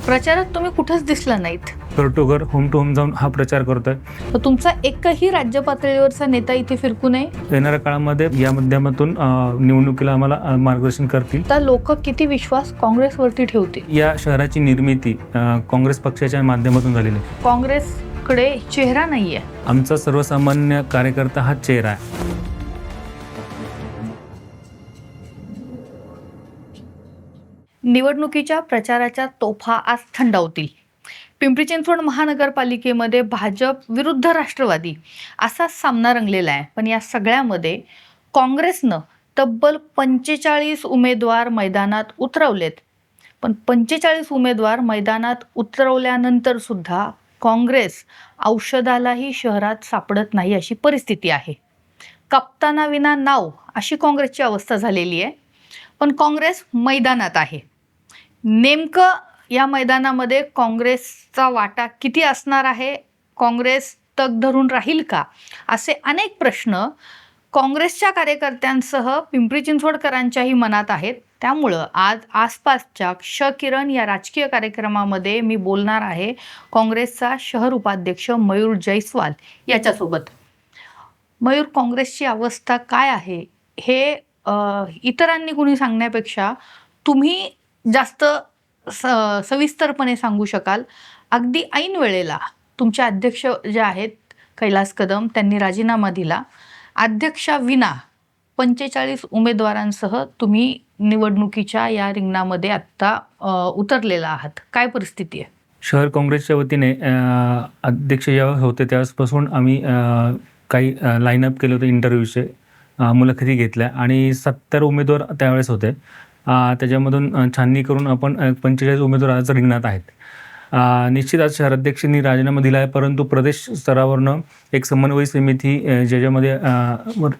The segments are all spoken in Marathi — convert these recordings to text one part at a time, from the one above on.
प्रचारात तुम्ही कुठेच दिसला नाहीत. घर टू घर, होम टू होम जाऊन हा प्रचार करतोय. तर तुमचा एकही राज्य पातळीवरचा नेता इथे फिरकू नये. येणाऱ्या काळामध्ये या माध्यमातून निवडणुकीला आम्हाला मार्गदर्शन करतील. तर लोक किती विश्वास काँग्रेसवरती ठेवतील. या शहराची निर्मिती काँग्रेस पक्षाच्या माध्यमातून झालेली आहे. काँग्रेसकडे चेहरा नाहीये. आमचा सर्वसामान्य कार्यकर्ता हा चेहरा आहे. निवडणुकीच्या प्रचाराच्या तोफा आज थंडावतील. पिंपरी चिंचवड महानगरपालिकेमध्ये भाजप विरुद्ध राष्ट्रवादी असा सामना रंगलेला आहे. पण या सगळ्यामध्ये काँग्रेसनं तब्बल 45 उमेदवार मैदानात उतरवलेत. पण 45 उमेदवार मैदानात उतरवल्यानंतर सुद्धा काँग्रेस औषधालाही शहरात सापडत नाही अशी परिस्थिती आहे. कप्तानाविना नाव अशी काँग्रेसची अवस्था झालेली आहे. पण काँग्रेस मैदानात आहे. नेमकं या मैदानामध्ये काँग्रेसचा वाटा किती असणार आहे, काँग्रेस तग धरून राहील का, असे अनेक प्रश्न काँग्रेसच्या कार्यकर्त्यांसह पिंपरी चिंचवडकरांच्याही मनात आहेत. त्यामुळं आज आसपासच्या क्ष किरण या राजकीय कार्यक्रमामध्ये मी बोलणार आहे काँग्रेसचा शहर उपाध्यक्ष मयूर जयस्वाल याच्यासोबत. मयूर, काँग्रेसची अवस्था काय आहे हे इतरांनी कुणी सांगण्यापेक्षा तुम्ही जास्त सविस्तरपणे सांगू शकाल. अगदी ऐन वेळेला तुमचे अध्यक्ष जे आहेत कैलास कदम त्यांनी राजीनामा दिला. अध्यक्षाविना 45 उमेदवारांसह तुम्ही निवडणुकीच्या या रिंगणामध्ये आत्ता उतरलेला आहात. काय परिस्थिती आहे? शहर काँग्रेसच्या वतीने अध्यक्ष जेव्हा होते त्यावेळेसपासून आम्ही काही लाईनअप केले होते, इंटरव्ह्यूचे मुलाखती घेतल्या आणि 70 उमेदवार त्यावेळेस होते. त्याच्यामधून छाननी करून आपण 45 उमेदवार आज रिंगणात आहेत. निश्चित आज शहराध्यक्षांनी राजीनामा दिला आहे, परंतु प्रदेश स्तरावरनं एक समन्वय समिती ज्याच्यामध्ये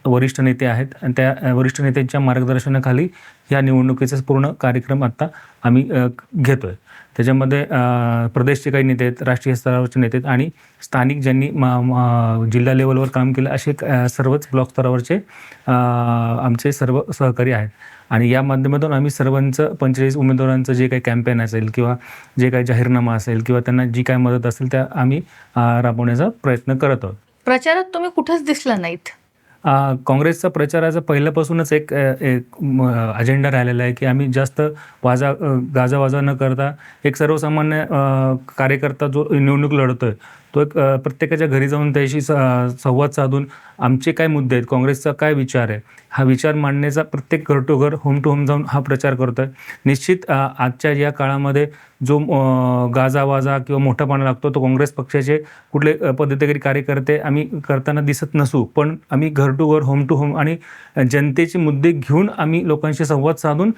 वरिष्ठ नेते आहेत आणि त्या वरिष्ठ नेत्यांच्या मार्गदर्शनाखाली या निवडणुकीचा पूर्ण कार्यक्रम आत्ता आम्ही घेतो आहे. त्याच्यामध्ये प्रदेशचे काही नेते आहेत, राष्ट्रीय स्तरावरचे नेते आहेत आणि स्थानिक ज्यांनी जिल्हा लेवलवर काम केलं असे सर्वच ब्लॉक स्तरावरचे आमचे सर्व सहकारी आहेत. आणि या माध्यमातून आम्ही सर्वांचं 45 उमेदवारांचं जे काही कॅम्पेन असेल किंवा जे काही जाहीरनामा असेल किंवा त्यांना जी काय मदत असेल त्या आम्ही राबवण्याचा प्रयत्न करत आहोत. प्रचारात तुम्ही कुठेच दिसला नाहीत. काँग्रेसचा प्रचाराचा पहिल्यापासूनच एक अजेंडा राहिलेला आहे की आम्ही जास्त गाजावाजा न करता एक सर्वसामान्य कार्यकर्ता जो निवडणूक लढतोय तो एक प्रत्येकाच्या घरी जाऊन त्याशी संवाद साधून आमचे काय मुद्दे आहेत, काँग्रेसचा काय विचार आहे, हा विचार मांडण्याचा प्रत्येक घर टू घर, होम टू होम जाऊन हा प्रचार करतो आहे. निश्चित आजच्या या काळामध्ये जो गाजावाजा किंवा मोठापणा लागतो तो काँग्रेस पक्षाचे कुठले पदाधिकारी कार्यकर्ते आम्ही करताना दिसत नसू, पण आम्ही घर टू घर, होम टू होम आणि जनतेचे मुद्दे घेऊन आम्ही लोकांशी संवाद साधून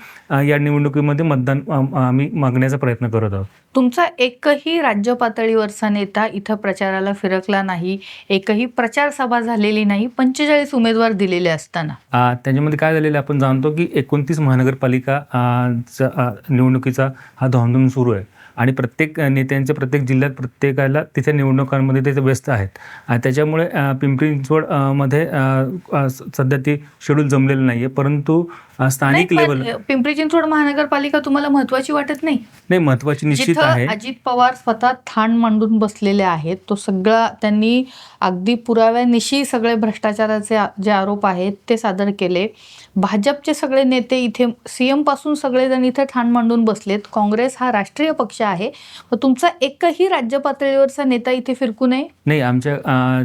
या निवडणुकीमध्ये मतदान आम्ही मागण्याचा प्रयत्न करत आहोत. तुमचा एकही राज्य पातळीवरचा नेता इथं प्रचाराला फिरकला नाही, एकही प्रचार सभा झालेली नाही 45 उमेदवार दिलेले असताना. त्याच्यामध्ये काय झालेलं आपण जाणतो की 29 महानगरपालिका निवडणुकीचा हा धामधूम सुरू आहे आणि प्रत्येक नेत्यांच्या प्रत्येक जिल्ह्यात प्रत्येकाला तिथे निवडणुकांमध्ये ते व्यस्त आहेत. त्याच्यामुळे पिंपरी चिंचवडमध्ये सध्या ती शेड्यूल जमलेलं नाही आहे, परंतु स्थानिक लेवल पिंपरी चिंचवड महानगरपालिका तुम्हाला महत्त्वाची वाटत नाही? नाही, महत्त्वाची निश्चित आहे. अजित पवार स्वतः ठाण मांडून बसलेले आहेत. तो सगळा त्यांनी अगदी पुराव्यानिशी सगळे भ्रष्टाचाराचे जे आरोप आहेत ते सादर केले. भाजपचे सगळे नेते इथे CM पासून सगळेजण इथे ठाण मांडून बसलेत. काँग्रेस हा राष्ट्रीय पक्ष आहे. तुमचा एकही राज्य पातळीवरचा नेता इथे फिरकू नये? नाही, आमच्या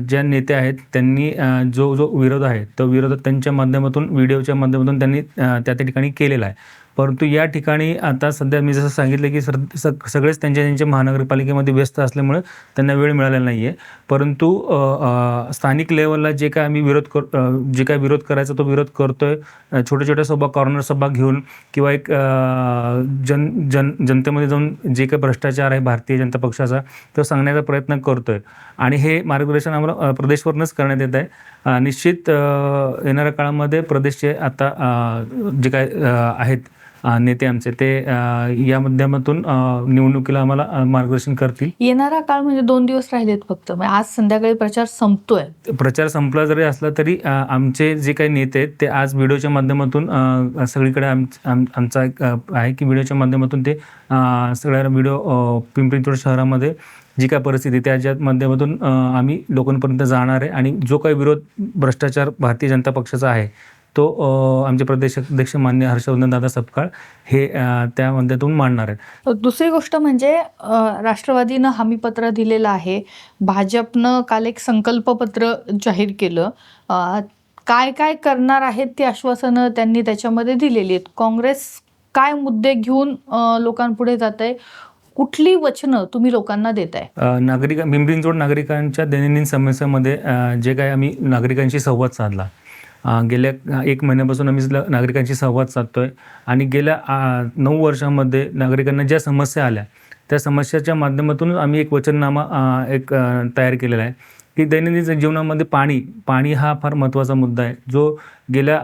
ज्या नेते आहेत त्यांनी जो विरोध आहे तो विरोध त्यांच्या माध्यमातून, व्हिडिओच्या माध्यमातून त्यांनी त्या ठिकाणी केलेला आहे. परंतु या ठिकाणी आता सध्या मी जसं सांगितलं की सगळेच त्यांच्या महानगरपालिकेमध्ये व्यस्त असल्यामुळे त्यांना वेळ मिळालेला नाही आहे. परंतु स्थानिक लेवलला जे काय आम्ही विरोध करायचा तो विरोध करतोय. छोट्या छोट्या सभा, कॉर्नर सभा घेऊन किंवा एक जनतेमध्ये जाऊन जे काही भ्रष्टाचार आहे भारतीय जनता पक्षाचा तो सांगण्याचा प्रयत्न करतोय आणि हे मार्गदर्शन आम्हाला प्रदेशवरूनच करण्यात येत आहे. निश्चित येणाऱ्या काळामध्ये प्रदेशचे आता जे काय आहेत नेते आमचे ते या माध्यमातून निवडणुकीला आम्हाला मार्गदर्शन करतील. येणारा काळ म्हणजे 2 दिवस राहिलेत फक्त. म्हणजे आज संध्याकाळी प्रचार संपतोय. प्रचार संपला जरी असला तरी आमचे जे काही नेते आहेत ते आज व्हिडिओच्या माध्यमातून सगळीकडे आमचा एक आहे की व्हिडिओच्या माध्यमातून ते सगळ्या व्हिडिओ पिंपरी चिंचवड शहरामध्ये जी काय परिस्थिती त्याच्या माध्यमातून आम्ही लोकांपर्यंत जाणार आहे आणि जो काही विरोध भ्रष्टाचार भारतीय जनता पक्षाचा आहे तो आमचे प्रदेशाध्यक्ष मान्य हर्षवर्धन दादा सपकाळ हे त्या माध्यमातून मांडणार आहेत. दुसरी गोष्ट म्हणजे राष्ट्रवादीनं हमीपत्र दिलेलं आहे. भाजपनं काल एक संकल्पपत्र जाहीर केलं. काय काय करणार आहेत ती आश्वासनं त्यांनी त्याच्यामध्ये दिलेली आहेत. काँग्रेस काय मुद्दे घेऊन लोकांपुढे जात आहे, कुठली वचनं तुम्ही लोकांना देताय? पिंपरी चिंचवड नागरिकांच्या दैनंदिन समस्यामध्ये जे काही आम्ही नागरिकांशी संवाद साधला, गेल्या 1 महिन्यापासून आम्ही नागरिकांशी संवाद साधतोय आणि गेल्या 9 वर्षांमध्ये नागरिकांना ज्या समस्या आल्या त्या समस्याच्या माध्यमातून आम्ही एक वचननामा तयार केलेला आहे की दैनंदिन जीवनामध्ये पाणी हा फार महत्त्वाचा मुद्दा आहे, जो गेल्या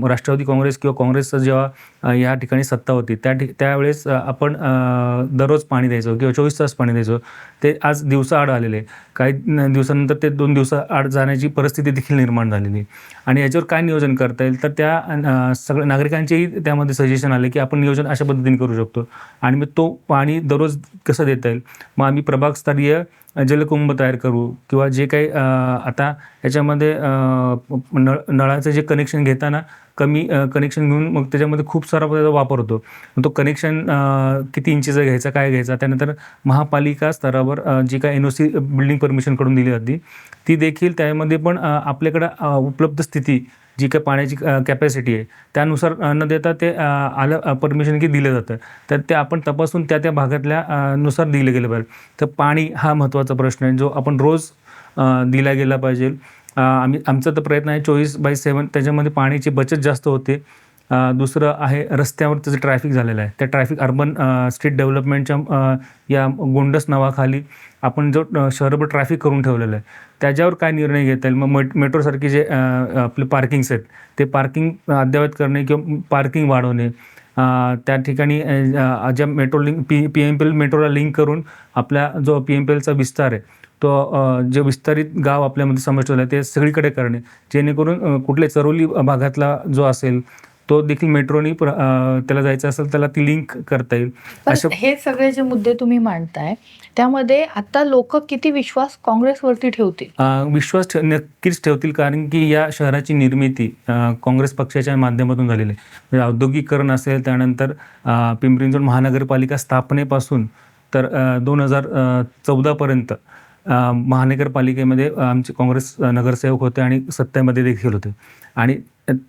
राष्ट्रवादी काँग्रेस किंवा काँग्रेसचं जेव्हा या ठिकाणी सत्ता होती त्यावेळेस आपण दररोज पाणी द्यायचो किंवा 24 तास पाणी द्यायचो. ते आज दिवसाआड आलेले, काही दिवसानंतर ते 2 दिवसाआड जाण्याची परिस्थिती देखील निर्माण झालेली. आणि याच्यावर काय नियोजन करता येईल तर त्या सगळ्या नागरिकांचेही त्यामध्ये सजेशन आले की आपण नियोजन अशा पद्धतीने करू शकतो आणि मग तो पाणी दररोज कसं देता येईल. मग आम्ही प्रभागस्तरीय जलकुंभ तयार करू किंवा जे काही आता याच्यामध्ये नळाचं जे कनेक्शन घेताना कमी कनेक्शन घेऊन मग त्याच्यामध्ये खूप सारा त्याचा वापर होतो. मग तो कनेक्शन किती इंचीचा घ्यायचा, काय घ्यायचा, त्यानंतर महापालिका स्तरावर जी काय NOC बिल्डिंग परमिशनकडून दिली जाते ती देखील त्यामध्ये पण आपल्याकडं उपलब्ध स्थिती जी काही पाण्याची कॅपॅसिटी आहे त्यानुसार न देता ते परमिशन की दिलं जातं. तर ते आपण तपासून त्या भागातल्या नुसार दिलं गेलं पाहिजे. तर पाणी हा महत्त्वाचा प्रश्न आहे जो आपण रोज दिला गेला पाहिजे. आमचा तर प्रयत्न आहे 24/7 त्याच्यामध्ये पाण्याची बचत जास्त होते. दुसरं आहे रस्त्यावर जे ट्रॅफिक झालेलं आहे त्या ट्रॅफिक अर्बन स्ट्रीट डेव्हलपमेंटच्या या गोंडस नावाखाली आपण जो शहरभर ट्रॅफिक करून ठेवलेलं आहे त्याच्यावर काय निर्णय घेता येईल. मग मेट्रोसारखे जे आपले पार्किंग्स आहेत ते पार्किंग अद्ययावत करणे किंवा पार्किंग वाढवणे, त्या ठिकाणी ज्या मेट्रो लिंक PMPL मेट्रोला लिंक करून आपल्या जो PMPLचा विस्तार आहे तो जे विस्तारित गाव आपल्यामध्ये समाविष्ट झालं ते सगळीकडे करणे, जेणेकरून कुठले चरोली भागातला जो असेल तो देखील मेट्रोनी त्याला जायचं असेल त्याला ती लिंक करता येईल. अशा हे सगळे जे मुद्दे तुम्ही मांडताय त्यामध्ये आता लोक किती विश्वास काँग्रेसवरती ठेवतील? विश्वास नक्कीच ठेवतील, कारण की या शहराची निर्मिती काँग्रेस पक्षाच्या माध्यमातून झालेली आहे. म्हणजे औद्योगिकरण असेल, त्यानंतर पिंपरी चिंचवड महानगरपालिका स्थापनेपासून तर 2014पर्यंत महानगरपालिकेमध्ये आमचे काँग्रेस नगरसेवक होते आणि सत्तेमध्ये देखील होते. आणि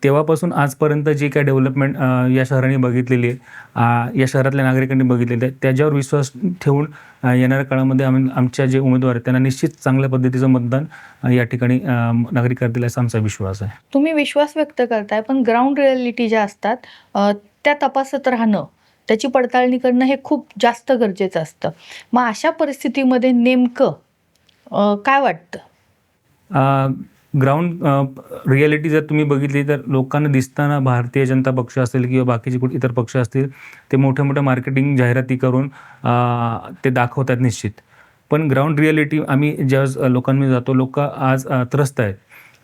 तेव्हापासून आजपर्यंत जी काही डेव्हलपमेंट या शहराने बघितलेली आहे, या शहरातल्या नागरिकांनी बघितलेली आहे, त्याच्यावर विश्वास ठेवून येणाऱ्या काळामध्ये आमच्या जे उमेदवार आहेत त्यांना निश्चित चांगल्या पद्धतीचं मतदान या ठिकाणी नागरिक करतील असा आमचा विश्वास आहे. तुम्ही विश्वास व्यक्त करताय, पण ग्राउंड रिॲलिटी ज्या असतात त्या तपासत राहणं, त्याची पडताळणी करणं हे खूप जास्त गरजेचं असतं. मग अशा परिस्थितीमध्ये नेमकं काय वाटतं? ग्राउंड रिॲलिटी जर तुम्ही बघितली तर लोकांना दिसताना भारतीय जनता पक्ष असेल किंवा बाकीचे कुठे इतर पक्ष असतील ते मोठ्या मोठ्या मार्केटिंग जाहिराती करून ते दाखवतात निश्चित. पण ग्राउंड रिॲलिटी आम्ही ज्यावेळेस लोकांमध्ये जातो, लोक आज त्रस्त आहेत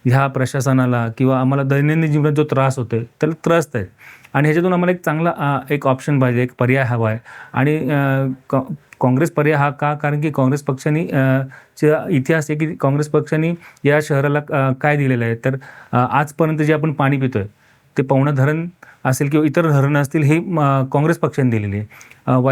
ह्या प्रशासनाला किंवा आम्हाला दैनंदिन जीवनात जो त्रास होतोय त्याला त्रस्त आहेत. आणि ह्याच्यातून आम्हाला एक चांगला एक ऑप्शन पाहिजे, एक पर्याय हवा आहे. आणि काँग्रेस पर्याय हा का? कारण की काँग्रेस पक्षाने इतिहास आहे की काँग्रेस पक्षाने या शहराला काय दिलेलं आहे तर आजपर्यंत जे आपण पाणी पितोय ते पवना धरण असेल किंवा इतर धरणं असतील हे काँग्रेस पक्षाने दिलेली आहे.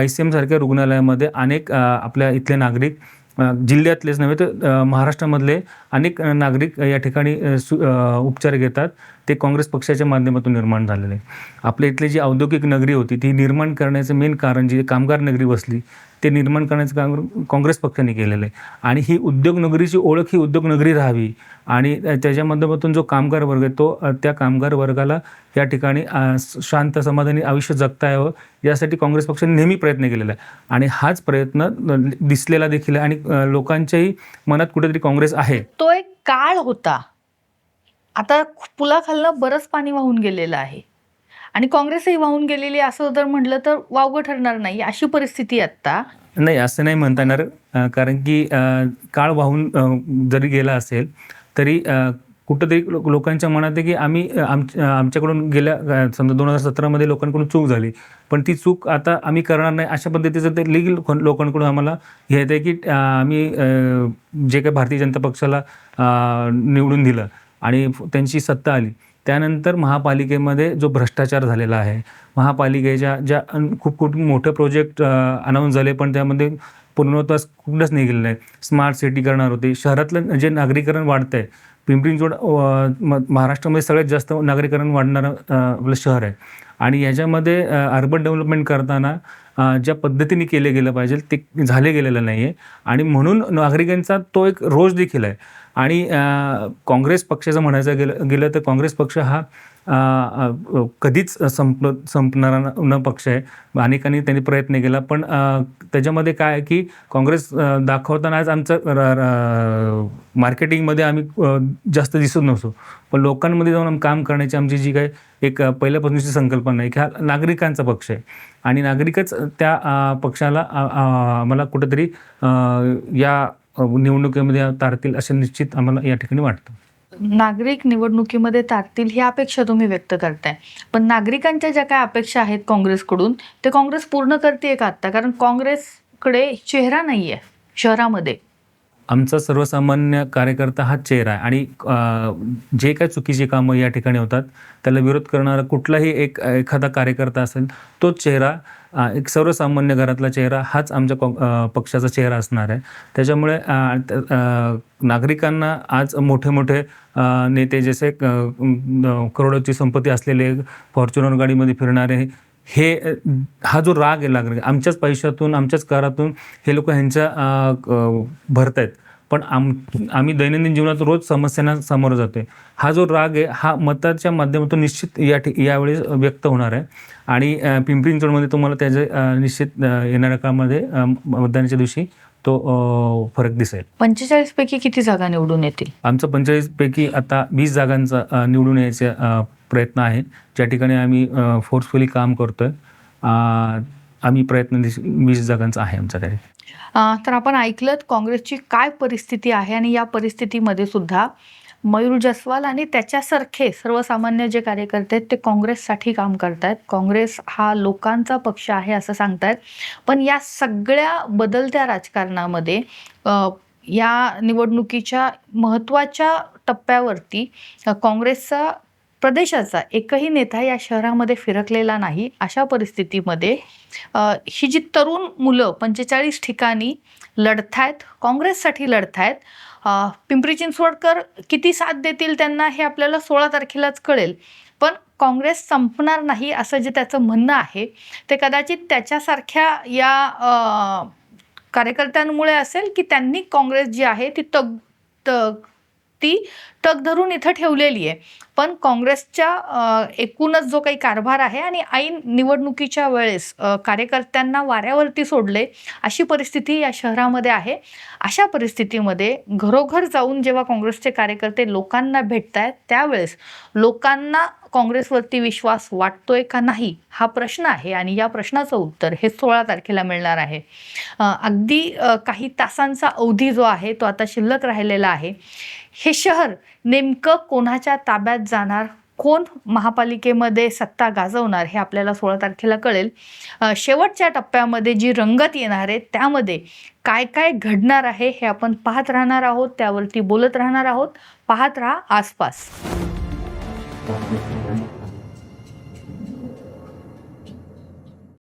YCM सारख्या रुग्णालयामध्ये अनेक आपल्या इथले नागरिक जिल्ह्यातलेच नव्हे तर महाराष्ट्रामधले अनेक नागरिक या ठिकाणी उपचार घेतात. ते काँग्रेस पक्षाच्या माध्यमातून निर्माण झालेले आहे. आपल्या इथली जी औद्योगिक नगरी होती ती निर्माण करण्याचं मेन कारण जी कामगार नगरी बसली ते निर्माण करण्याचं काम काँग्रेस पक्षाने केलेलं आहे. आणि ही उद्योगनगरीची ओळख ही उद्योगनगरी राहावी आणि त्याच्या माध्यमातून जो कामगार वर्ग आहे तो त्या कामगार वर्गाला या ठिकाणी शांत समाधानी आयुष्य जगता यावं यासाठी काँग्रेस पक्षाने नेहमी प्रयत्न केलेला आहे. आणि हाच प्रयत्न दिसलेला देखील आहे आणि लोकांच्याही मनात कुठेतरी काँग्रेस आहे. तो एक काळ होता, आता पुलाखालनं बरंच पाणी वाहून गेलेलं आहे आणि काँग्रेसही वाहून गेलेली असं जर म्हटलं तर वावगं ठरणार नाही, अशी परिस्थिती आहे आत्ता. नाही, असं नाही म्हणता येणार. कारण की काळ वाहून जरी गेला असेल तरी कुठंतरी लोकांच्या मनात आहे की आम्ही आमच्याकडून गेल्या समजा 2017मध्ये लोकांकडून चूक झाली, पण ती चूक आता आम्ही करणार नाही, अशा पद्धतीचं ते लीगल लोकांकडून आम्हाला हे येतं की आम्ही जे काही भारतीय जनता पक्षाला निवडून दिलं आणि त्यांची सत्ता आली, त्यानंतर महापालिकेमध्ये जो भ्रष्टाचार झालेला आहे, महापालिकेच्या ज्या खूप खूप मोठे प्रोजेक्ट अनाऊन्स झाले, पण त्यामध्ये पूर्णत्वास कुठंच नाही गेलेलं आहे. स्मार्ट सिटी करणार होते. शहरातलं जे नागरीकरण वाढतं आहे, पिंपरी चिंचवड महाराष्ट्रामध्ये सगळ्यात जास्त नागरीकरण वाढणारं आपलं शहर आहे आणि याच्यामध्ये अर्बन डेव्हलपमेंट करताना ज्या पद्धतीने केले गेलं पाहिजे ते झाले गेलेलं नाही आहे आणि म्हणून नागरिकांचा तो एक रोष देखील आहे. आणि काँग्रेस पक्षाचं म्हणायचं गेलं तर काँग्रेस पक्ष हा कधीच संपणारा न पक्ष आहे. अनेकांनी त्यांनी प्रयत्न केला, पण त्याच्यामध्ये काय आहे की काँग्रेस दाखवताना आज आमचं मार्केटिंगमध्ये आम्ही जास्त दिसत नसतो, पण लोकांमध्ये जाऊन काम करण्याची आमची जी काही एक पहिल्यापासूनची संकल्पना आहे की हा नागरिकांचा पक्ष आहे आणि नागरिकच त्या पक्षाला आम्हाला कुठेतरी या निवडणुकीमध्ये तारतील असं निश्चित आम्हाला या ठिकाणी वाटतं. नागरिक निवडणुकीमध्ये तारतील ही अपेक्षा तुम्ही व्यक्त करताय, पण नागरिकांच्या ज्या काय अपेक्षा आहेत काँग्रेसकडून ते काँग्रेस पूर्ण करते का आत्ता? कारण काँग्रेसकडे चेहरा नाही आहे शहरामध्ये. आमचा सर्वसामान्य कार्यकर्ता हा चेहरा आहे आणि जे काही चुकीची कामं या ठिकाणी होतात त्याला विरोध करणारा कुठलाही एखादा कार्यकर्ता असेल, तो चेहरा एक सर्वसामान्य घरातला चेहरा हाच आमच्या पक्षाचा चेहरा असणार आहे. त्याच्यामुळे नागरिकांना आज मोठे मोठे नेते जसे करोडोची संपत्ती असलेले फॉर्च्युनर गाडीमध्ये फिरणारे हा जो राग आहे नागरिक, आमच्याच पैशातून आमच्याच करातून हे लोक ह्यांच्या भरत आहेत, पण आम्ही दैनंदिन जीवनात रोज समस्यांना सामोरं जातोय. हा जो राग आहे हा मताच्या माध्यमातून निश्चित यावेळी व्यक्त होणार आहे आणि पिंपरी चिंचवडमध्ये तुम्हाला त्याचे निश्चित येणाऱ्या काळामध्ये मतदानाच्या दिवशी तो फरक दिसेल. 45 पैकी किती जागा निवडून येतील? आमचं 45 पैकी आता 20 जागांचा निवडून यायचा प्रयत्न आहे, ज्या ठिकाणी आम्ही फोर्सफुली काम करतोय. आम्ही प्रयत्न 20 जागांचा आहे आमच्याकडे. तर आपण ऐकलत काँग्रेसची काय परिस्थिती आहे आणि या परिस्थितीमध्ये सुद्धा मयूर जसवाल आणि त्याच्यासारखे सर्वसामान्य जे कार्यकर्ते आहेत ते काँग्रेससाठी काम करतायत. काँग्रेस हा लोकांचा पक्ष आहे असं सांगतायत. पण या सगळ्या बदलत्या राजकारणामध्ये या निवडणुकीच्या महत्त्वाच्या टप्प्यावरती काँग्रेसचा प्रदेशाचा एकही नेता या शहरामध्ये फिरकलेला नाही. अशा परिस्थितीमध्ये ही जी तरुण मुलं 45 ठिकाणी लढतायत, काँग्रेससाठी लढतायत. पिंपरी चिंचवडकर किती साथ देतील त्यांना हे आपल्याला 16 तारखेलाच कळेल. पण काँग्रेस संपणार नाही असं जे त्याचं म्हणणं आहे ते कदाचित त्याच्यासारख्या या कार्यकर्त्यांमुळे असेल की त्यांनी काँग्रेस जी आहे ती तग धरून इथं ठेवलेली आहे. पण काँग्रेसच्या एकूणच जो काही कारभार आहे आणि ऐन निवडणुकीच्या वेळेस कार्यकर्त्यांना वाऱ्यावरती सोडले अशी परिस्थिती या शहरामध्ये आहे. अशा परिस्थितीमध्ये घरोघर जाऊन जेव्हा काँग्रेसचे कार्यकर्ते लोकांना भेटतायत त्यावेळेस लोकांना काँग्रेसवरती विश्वास वाटतोय का नाही हा प्रश्न आहे आणि या प्रश्नाचं उत्तर हे 16 तारखेला मिळणार आहे. अगदी काही तासांचा अवधी जो आहे तो आता शिल्लक राहिलेला आहे. हे शहर नेमकं कोणाच्या ताब्यात जाणार, कोण महापालिकेमध्ये सत्ता गाजवणार हे आपल्याला 16 तारखेला कळेल. शेवटच्या टप्प्यामध्ये जी रंगत येणार आहे त्यामध्ये काय काय घडणार आहे हे आपण पाहत राहणार आहोत, त्यावरती बोलत राहणार आहोत. पाहत राहा आसपास.